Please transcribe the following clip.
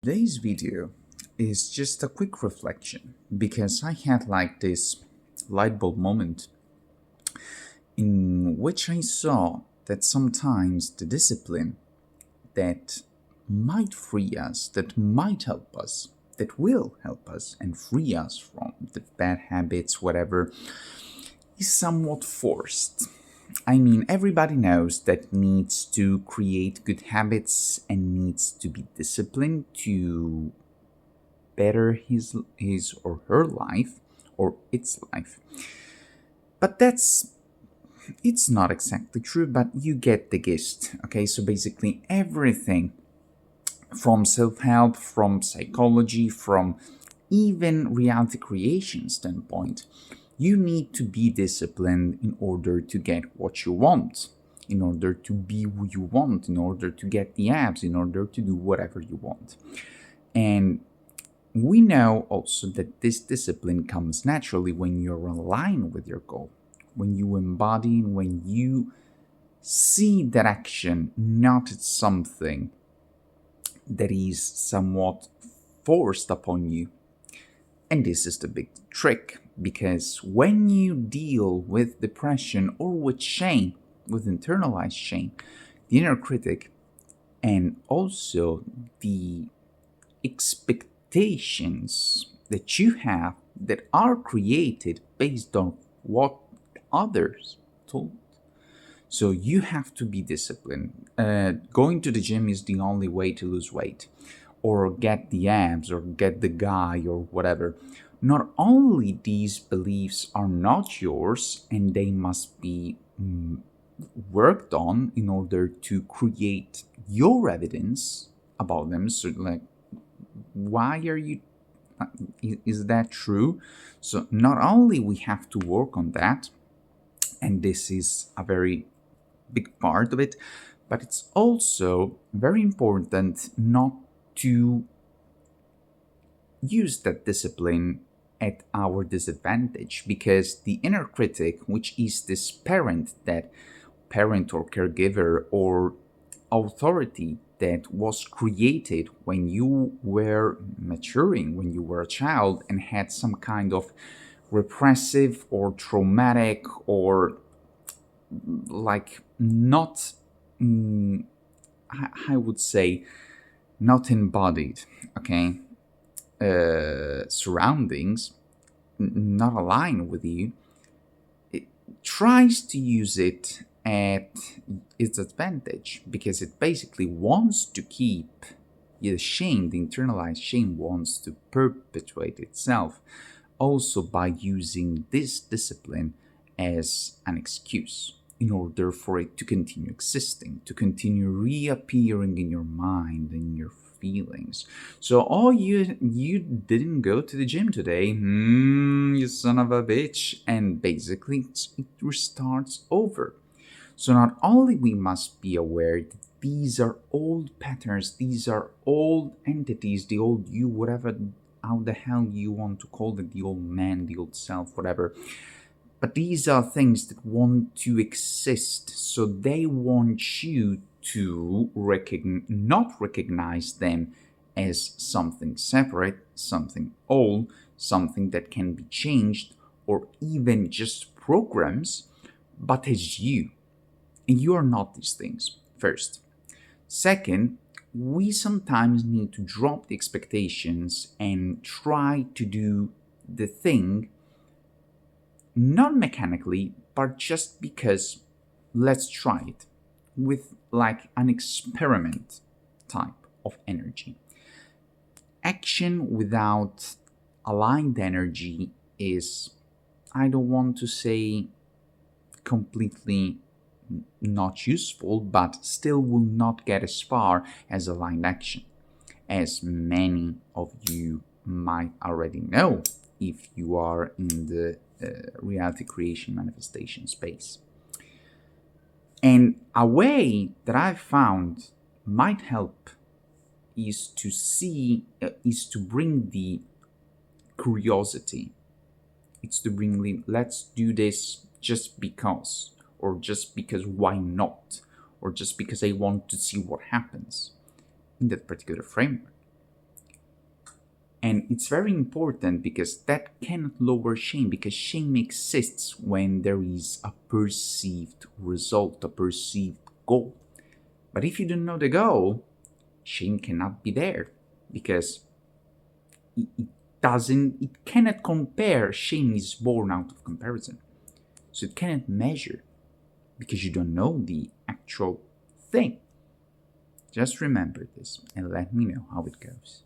Today's video is just a quick reflection because I had like this light bulb moment in which I saw that sometimes the discipline that might free us, that might help us, that will help us and free us from the bad habits, whatever, is somewhat forced. I mean, everybody knows that needs to create good habits and needs to be disciplined to better his or her life or its life. But it's not exactly true, but you get the gist. Okay, so basically everything from self-help, from psychology, from even reality creation standpoint, you need to be disciplined in order to get what you want, in order to be who you want, in order to get the abs, in order to do whatever you want. And we know also that this discipline comes naturally when you're aligned with your goal, when you embody, when you see that action not as something that is somewhat forced upon you. And this is the big trick because when you deal with depression or with shame, with internalized shame, the inner critic, and also the expectations that you have that are created based on what others told. So you have to be disciplined. Going to the gym is the only way to lose weight, or get the abs, or get the guy, or whatever. Not only these beliefs are not yours, and they must be worked on in order to create your evidence about them. So, like, why are you is that true? So not only we have to work on that, and this is a very big part of it, but it's also very important not to use that discipline at our disadvantage, because the inner critic, which is this parent or caregiver or authority that was created when you were maturing, when you were a child and had some kind of repressive or traumatic or like not, I would say, not embodied, okay, surroundings, not aligned with you, it tries to use it at its advantage because it basically wants to keep the shame, the internalized shame wants to perpetuate itself also by using this discipline as an excuse in order for it to continue existing, to continue reappearing in your mind and your feelings. So, oh, you didn't go to the gym today, you son of a bitch, and basically it restarts over. So not only we must be aware that these are old patterns, these are old entities, the old you, whatever, how the hell you want to call it, the old man, the old self, whatever. But these are things that want to exist, so they want you to not recognize them as something separate, something old, something that can be changed, or even just programs, but as you. And you are not these things, first. Second, we sometimes need to drop the expectations and try to do the thing not mechanically, but just because let's try it with like an experiment type of energy. Action without aligned energy is, I don't want to say completely not useful, but still will not get as far as aligned action, as many of you might already know if you are in the reality creation manifestation space. And a way that I've found might help is to bring the curiosity. It's to bring let's do this just because, or just because why not, or just because I want to see what happens in that particular framework. And it's very important because that cannot lower shame, because shame exists when there is a perceived result, a perceived goal. But if you don't know the goal, shame cannot be there because it doesn't, it cannot compare. Shame is born out of comparison. So it cannot measure because you don't know the actual thing. Just remember this and let me know how it goes.